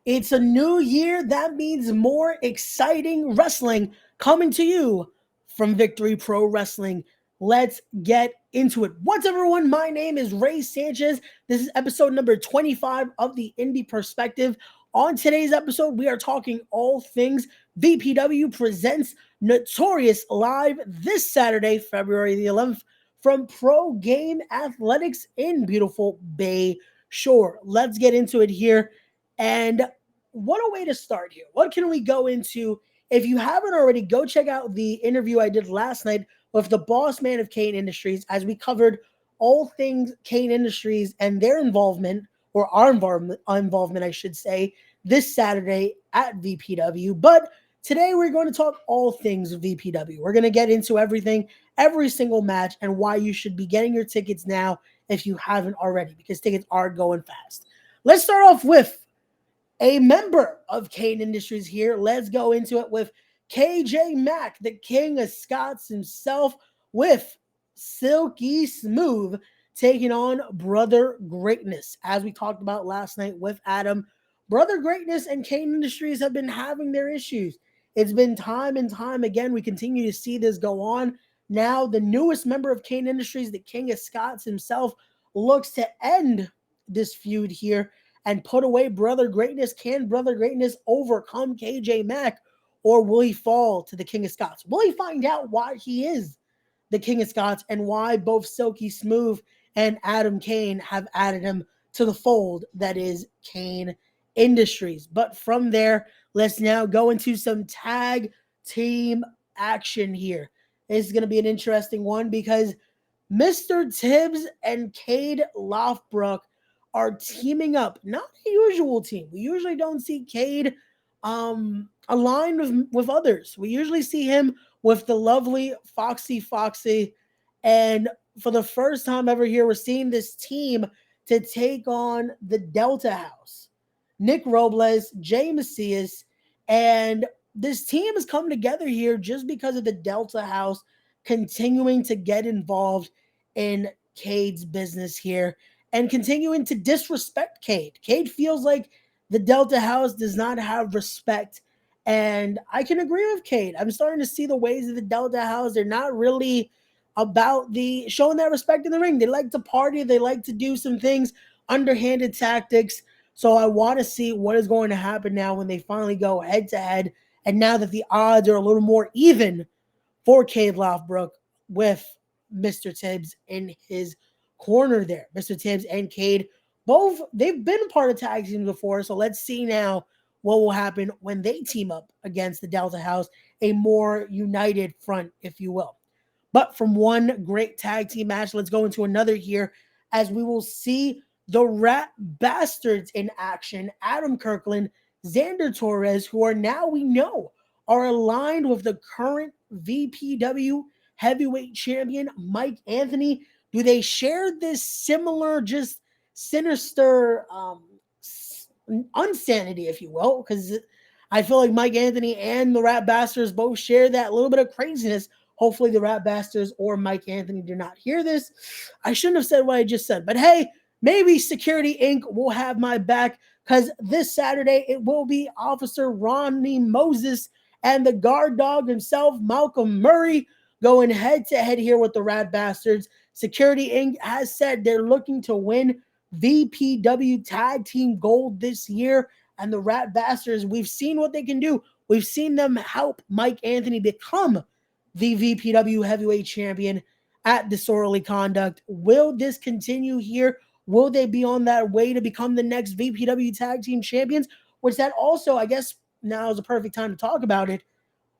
It's a new year. That means more exciting wrestling coming to you from Victory Pro Wrestling. Let's get into it. What's up, everyone? My name is Ray Sanchez. This is episode number 25 of the Indy Perspective. On today's episode, we are talking all things VPW presents Notorious live this Saturday, February the 11th, from Pro Game Athletics in beautiful Bay Shore. Let's get into it here. And what a way to start here. What can we go into? If you haven't already, go check out the interview I did last night with the boss man of Kane Industries as we covered all things Kane Industries and their involvement, or our involvement, I should say, this Saturday at VPW. But today we're going to talk all things VPW. We're going to get into everything, every single match, and why you should be getting your tickets now if you haven't already, because tickets are going fast. Let's start off with a member of Kane Industries here. Let's go into it with KJ Mack, the King of Scots himself, with Silky Smooth taking on Brother Greatness. As we talked about last night with Adam, Brother Greatness and Kane Industries have been having their issues. It's been time and time again. We continue to see this go on. Now, the newest member of Kane Industries, the King of Scots himself, looks to end this feud here and put away Brother Greatness. Can Brother Greatness overcome KJ Mack, or will he fall to the King of Scots? Will he find out why he is the King of Scots and why both Silky Smooth and Adam Kane have added him to the fold that is Kane Industries? But from there, let's now go into some tag team action here. This is going to be an interesting one because Mr. Tibbs and Cade Lothbrok are teaming up. Not a usual team. We usually don't see Cade aligned with others. We usually see him with the lovely Foxy. And for the first time ever here, we're seeing this team to take on the Delta House. Nick Robles, Jay Macias, and this team has come together here just because of the Delta House continuing to get involved in Cade's business here and continuing to disrespect Cade. Cade feels like the Delta House does not have respect, and I can agree with Cade. I'm starting to see the ways of the Delta House. They're not really about the showing that respect in the ring. They like to party. They like to do some things, underhanded tactics. So I want to see what is going to happen now when they finally go head to head. And now that the odds are a little more even for Cade Lothbrok with Mr. Tibbs in his corner there. Mr. Tibbs and Cade, both, they've been a part of tag teams before. So let's see now what will happen when they team up against the Delta House, a more united front, if you will. But from one great tag team match, let's go into another here as we will see the Rat Bastards in action. Adam Kirkland, Xander Torres, who are now, we know, are aligned with the current VPW heavyweight champion, Mike Anthony. Do they share this similar, just sinister unsanity, if you will? Because I feel like Mike Anthony and the Rat Bastards both share that little bit of craziness. Hopefully the Rat Bastards or Mike Anthony do not hear this. I shouldn't have said what I just said, but hey, maybe Security Inc. will have my back because this Saturday it will be Officer Ronnie Moses and the guard dog himself, Malcolm Murray, going head to head here with the Rat Bastards. Security Inc. has said they're looking to win VPW Tag Team Gold this year. And the Rat Bastards, we've seen what they can do. We've seen them help Mike Anthony become the VPW Heavyweight Champion at Disorderly Conduct. Will this continue here? Will they be on that way to become the next VPW Tag Team Champions? Which that also, I guess, now is a perfect time to talk about it.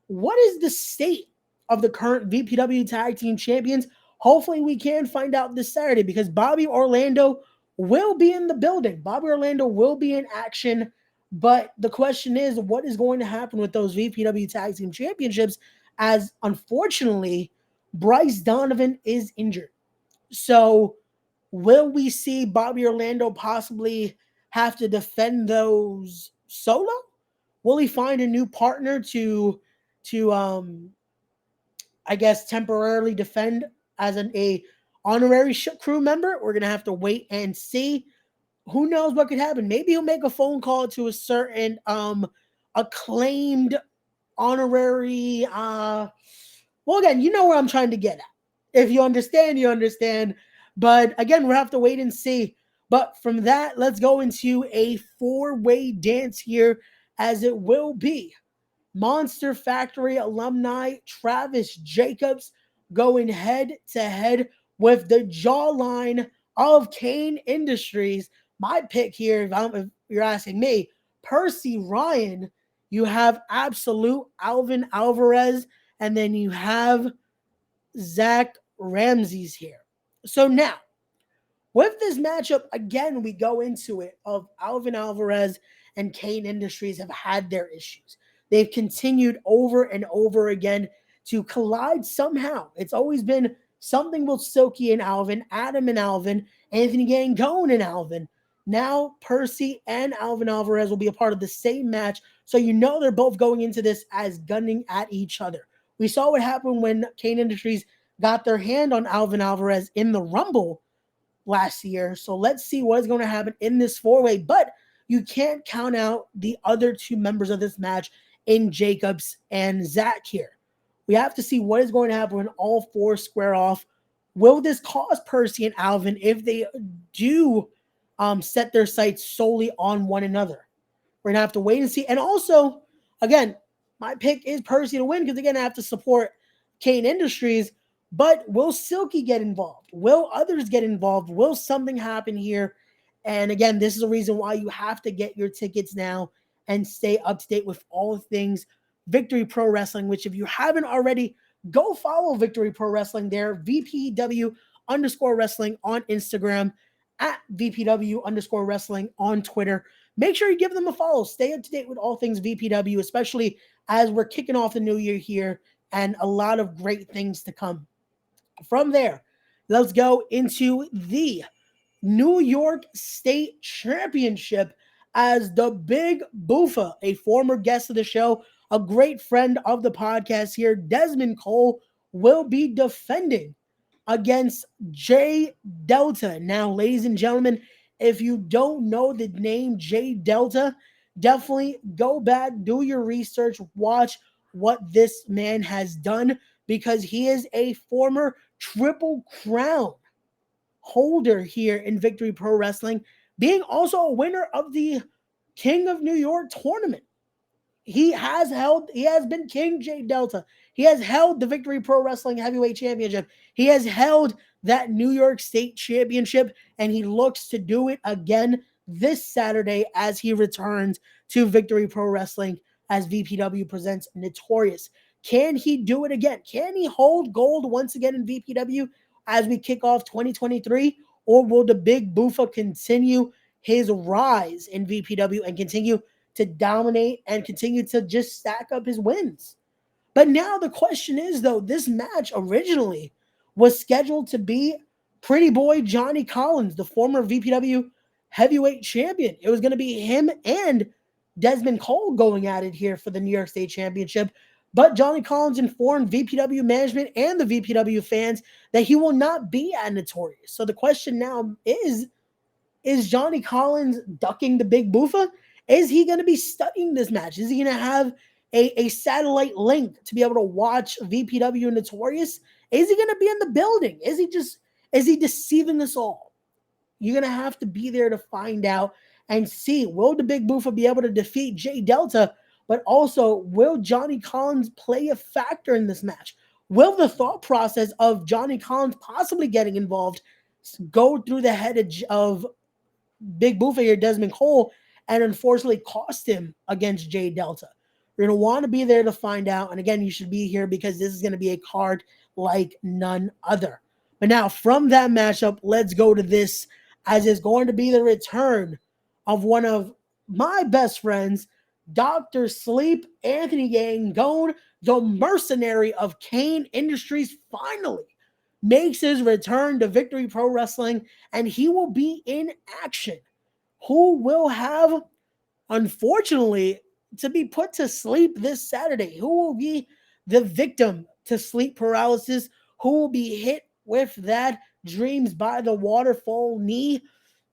What is the state of the current VPW Tag Team Champions? Hopefully we can find out this Saturday because Bobby Orlando will be in the building. Bobby Orlando will be in action. But the question is, what is going to happen with those VPW Tag Team Championships as, unfortunately, Bryce Donovan is injured. So will we see Bobby Orlando possibly have to defend those solo? Will he find a new partner to I guess temporarily defend as a honorary crew member? We're gonna have to wait and see. Who knows what could happen? Maybe he'll make a phone call to a certain acclaimed honorary well, again, you know where I'm trying to get at. If you understand, you understand. But again, we'll have to wait and see. But from that, let's go into a four-way dance here, as it will be Monster Factory alumni Travis Jacobs going head to head with the jawline of Kane Industries. My pick here, if you're asking me, Percy Ryan. You have Absolute Alvin Alvarez, and then you have Zach Ramsey's here. So now, with this matchup, again, we go into it of Alvin Alvarez and Kane Industries have had their issues. They've continued over and over again to collide somehow. It's always been something with Silky and Alvin, Adam and Alvin, Anthony Gangone and Alvin. Now Percy and Alvin Alvarez will be a part of the same match. So you know they're both going into this as gunning at each other. We saw what happened when Kane Industries got their hand on Alvin Alvarez in the Rumble last year. So let's see what is going to happen in this four-way. But you can't count out the other two members of this match in Jacobs and Zach here. We have to see what is going to happen when all four square off. Will this cause Percy and Alvin if they do set their sights solely on one another? We're going to have to wait and see. And also, again, my pick is Percy to win because, again, I have to support Kane Industries. But will Silky get involved? Will others get involved? Will something happen here? And again, this is a reason why you have to get your tickets now and stay up to date with all things Victory Pro Wrestling, which if you haven't already, go follow Victory Pro Wrestling there, VPW underscore wrestling on Instagram, at VPW underscore wrestling on Twitter. Make sure you give them a follow. Stay up to date with all things VPW, especially as we're kicking off the new year here and a lot of great things to come. From there, let's go into the New York State Championship as the Big Boofa, a former guest of the show, a great friend of the podcast here, Desmond Cole, will be defending against J Delta. Now, ladies and gentlemen, if you don't know the name J Delta, definitely go back, do your research, watch what this man has done because he is a former Triple Crown holder here in Victory Pro Wrestling, being also a winner of the King of New York tournament. He has been King J Delta. He has held the Victory Pro Wrestling Heavyweight Championship. He has held that New York State Championship, and he looks to do it again this Saturday as he returns to Victory Pro Wrestling as VPW presents Notorious. Can he do it again? Can he hold gold once again in VPW as we kick off 2023? Or will the Big Boofa continue his rise in VPW and continue to dominate and continue to just stack up his wins? But now the question is, though, this match originally was scheduled to be Pretty Boy Johnny Collins, the former VPW heavyweight champion. It was going to be him and Desmond Cole going at it here for the New York State Championship. But Johnny Collins informed VPW management and the VPW fans that he will not be at Notorious. So the question now is Johnny Collins ducking the Big Boofa? Is he going to be studying this match? Is he going to have a satellite link to be able to watch VPW Notorious? Is he going to be in the building? Is he deceiving us all? You're going to have to be there to find out and see, will the Big Boofa be able to defeat J Delta? But also, will Johnny Collins play a factor in this match? Will the thought process of Johnny Collins possibly getting involved go through the head of Big Boofa here, Desmond Cole, and unfortunately cost him against J Delta? You're going to want to be there to find out. And again, you should be here because this is going to be a card like none other. But now from that matchup, let's go to this, as it's going to be the return of one of my best friends, Dr. Sleep, Anthony Gangone, the mercenary of Kane Industries, finally makes his return to Victory Pro Wrestling, and he will be in action. Who will have, unfortunately, to be put to sleep this Saturday? Who will be the victim to sleep paralysis? Who will be hit with that dreams by the waterfall knee?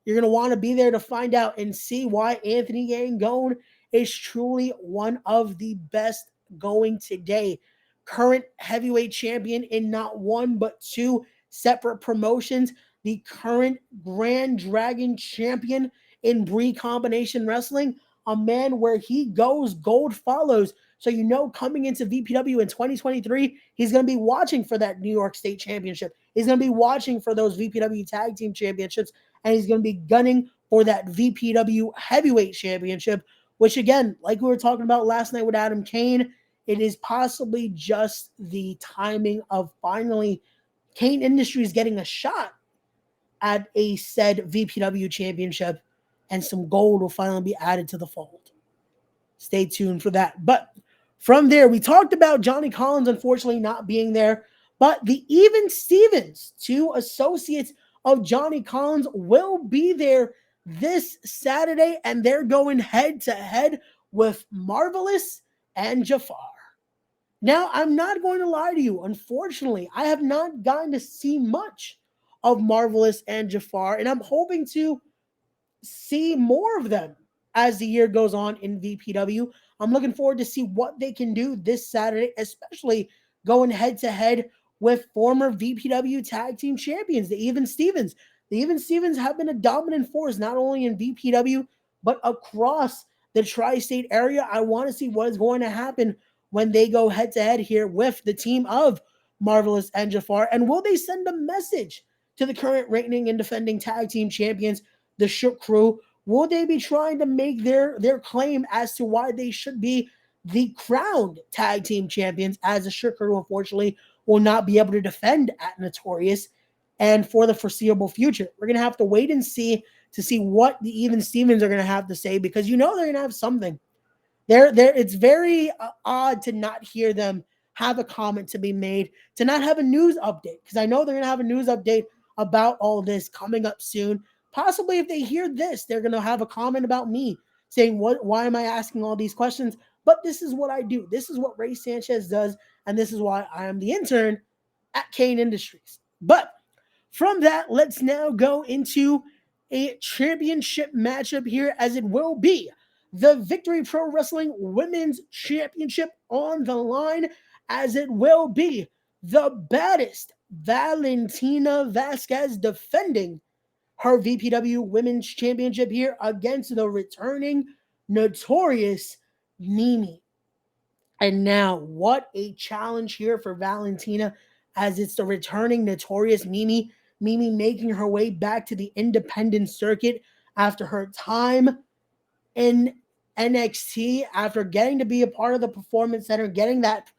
You're going to want to be there to find out and see why Anthony Gangone is truly one of the best going today. Current heavyweight champion in not one but two separate promotions. The current Grand Dragon champion in Bree Combination Wrestling. A man where he goes, gold follows. So you know coming into VPW in 2023, he's going to be watching for that New York State Championship. He's going to be watching for those VPW Tag Team Championships, and he's going to be gunning for that VPW Heavyweight Championship, which again, like we were talking about last night with Adam Kane, it is possibly just the timing of finally Kane Industries getting a shot at a said VPW championship, and some gold will finally be added to the fold. Stay tuned for that. But from there, we talked about Johnny Collins unfortunately not being there, but the Even Stevens, two associates of Johnny Collins, will be there this Saturday, and they're going head to head with Marvelous and Jafar. Now, I'm not going to lie to you. Unfortunately, I have not gotten to see much of Marvelous and Jafar, and I'm hoping to see more of them as the year goes on in VPW. I'm looking forward to see what they can do this Saturday, especially going head to head with former VPW tag team champions, the Even Stevens. The Even Stevens have been a dominant force not only in VPW but across the tri-state area. I want to see what is going to happen when they go head to head here with the team of Marvelous and Jafar, and will they send a message to the current reigning and defending tag team champions, the Shook Crew? Will they be trying to make their claim as to why they should be the crowned tag team champions, as the Shook Crew unfortunately will not be able to defend at Notorious and for the foreseeable future? We're going to have to wait and see to see what the Even Stevens are going to have to say, because you know they're going to have something. It's very odd to not hear them have a comment to be made, to not have a news update, because I know they're going to have a news update about all this coming up soon. Possibly if they hear this, they're going to have a comment about me saying, why am I asking all these questions? But this is what I do. This is what Ray Sanchez does, and this is why I am the intern at Kane Industries. But from that, let's now go into a championship matchup here, as it will be the Victory Pro Wrestling Women's Championship on the line, as it will be the baddest Valentina Vasquez defending her VPW Women's Championship here against the returning Notorious Mimi. And now, what a challenge here for Valentina, as it's the returning Notorious Mimi. Mimi making her way back to the independent circuit after her time in NXT, after getting to be a part of the Performance Center, getting that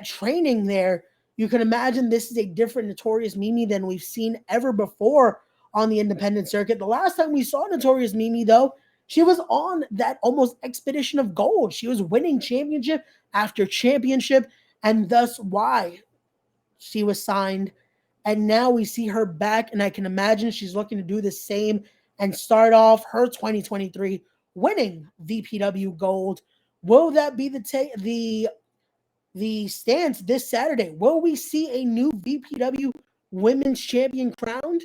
training there. You can imagine this is a different Notorious Mimi than we've seen ever before on the independent circuit. The last time we saw Notorious Mimi, though, she was on that almost expedition of gold. She was winning championship after championship, and thus why she was signed. And now we see her back, and I can imagine she's looking to do the same and start off her 2023 winning VPW gold. Will that be the stance this Saturday? Will we see a new VPW women's champion crowned?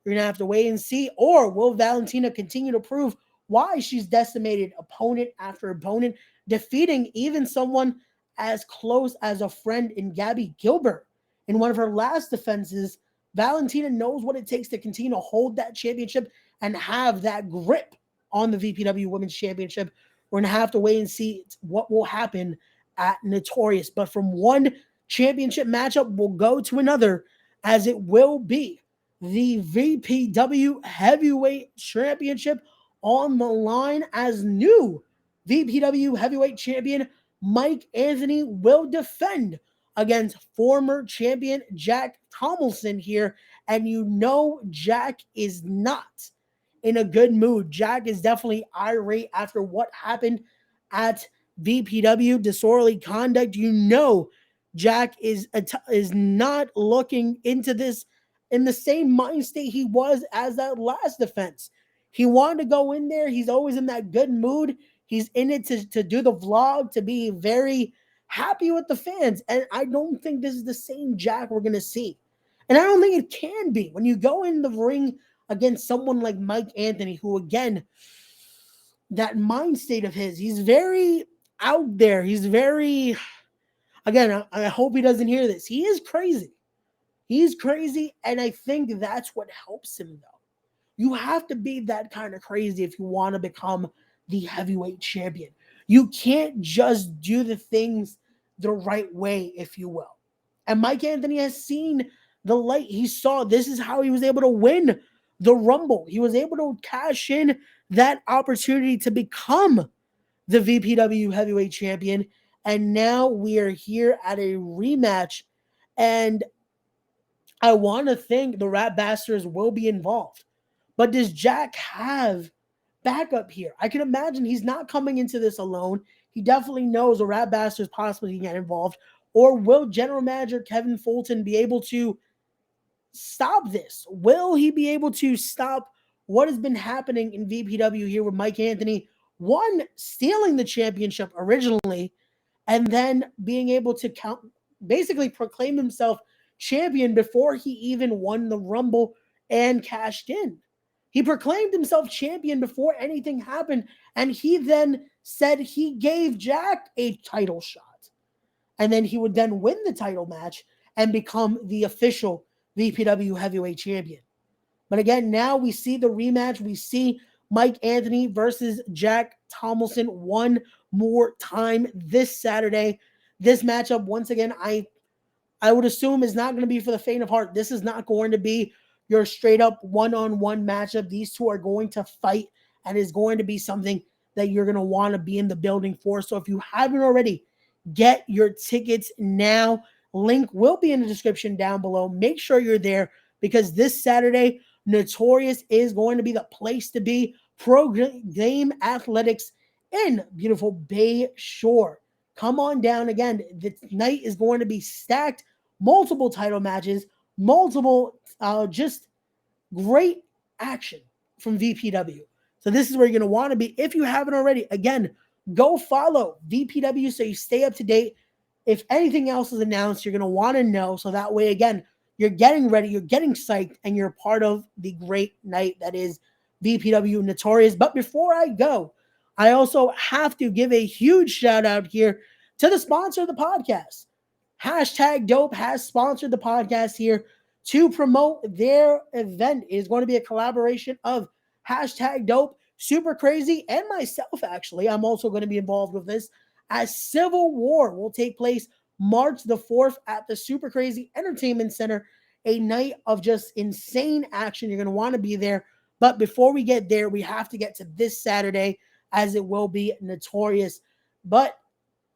You're going to have to wait and see. Or will Valentina continue to prove why she's decimated opponent after opponent, defeating even someone as close as a friend in Gabby Gilbert? In one of her last defenses, Valentina knows what it takes to continue to hold that championship and have that grip on the VPW Women's Championship. We're going to have to wait and see what will happen at Notorious. But from one championship matchup, we'll go to another, as it will be the VPW Heavyweight Championship on the line, as new VPW Heavyweight Champion Mike Anthony will defend against former champion Jack Tomlinson here. And you know Jack is not in a good mood. Jack is definitely irate after what happened at VPW, disorderly conduct. You know Jack is not looking into this in the same mind state he was as that last defense. He wanted to go in there. He's always in that good mood. He's in it to do the vlog, to be very happy with the fans. And I don't think this is the same Jack we're going to see. And I don't think it can be. When you go in the ring against someone like Mike Anthony, who, again, that mind state of his, he's very out there. He's very, again, I hope he doesn't hear this. He is crazy. He's crazy, and I think that's what helps him, though. You have to be that kind of crazy if you want to become the heavyweight champion. You can't just do the things the right way, if you will. And Mike Anthony has seen the light. He saw this is how he was able to win the Rumble. He was able to cash in that opportunity to become the VPW heavyweight champion. And now we are here at a rematch. And I want to think the Rat Bastards will be involved. But does Jack have backup here? I can imagine he's not coming into this alone. He definitely knows the Rat Bastards possibly can get involved. Or will General Manager Kevin Fulton be able to stop this? Will he be able to stop what has been happening in VPW here with Mike Anthony? One, stealing the championship originally, and then being able to basically proclaim himself champion before he even won the Rumble and cashed in. He proclaimed himself champion before anything happened, and he then said he gave Jack a title shot. And then he would then win the title match and become the official VPW heavyweight champion. But again, now we see the rematch. We see Mike Anthony versus Jack Tomlinson one more time this Saturday. This matchup, once again, I would assume is not going to be for the faint of heart. This is not going to be your straight up one-on-one matchup. These two are going to fight, and is going to be something that you're going to want to be in the building for. So if you haven't already, get your tickets now. Link will be in the description down below. Make sure you're there, because this Saturday, Notorious is going to be the place to be. Pro Game Athletics in beautiful Bay Shore. Come on down. Again, the night is going to be stacked. Multiple title matches, multiple just great action from VPW. So this is where you're going to want to be. If you haven't already, again, go follow VPW so you stay up to date. If anything else is announced, you're going to want to know. So that way, again, you're getting ready, you're getting psyched, and you're part of the great night that is VPW Notorious. But before I go, I also have to give a huge shout out here to the sponsor of the podcast. Hashtag Dope has sponsored the podcast here to promote their event. It is going to be a collaboration of Hashtag Dope, Super Crazy, and myself, actually. I'm also going to be involved with this, as Civil War will take place March the 4th at the Super Crazy Entertainment Center, a night of just insane action. You're going to want to be there. But before we get there, we have to get to this Saturday, as it will be Notorious. But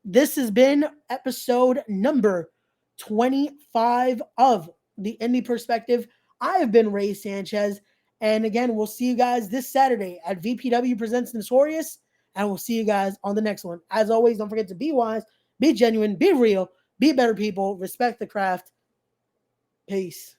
this has been episode number 25 of the Indy Perspective. I have been Ray Sanchez. And again, we'll see you guys this Saturday at VPW Presents Notorious. And we'll see you guys on the next one. As always, don't forget to be wise, be genuine, be real, be better people, respect the craft. Peace.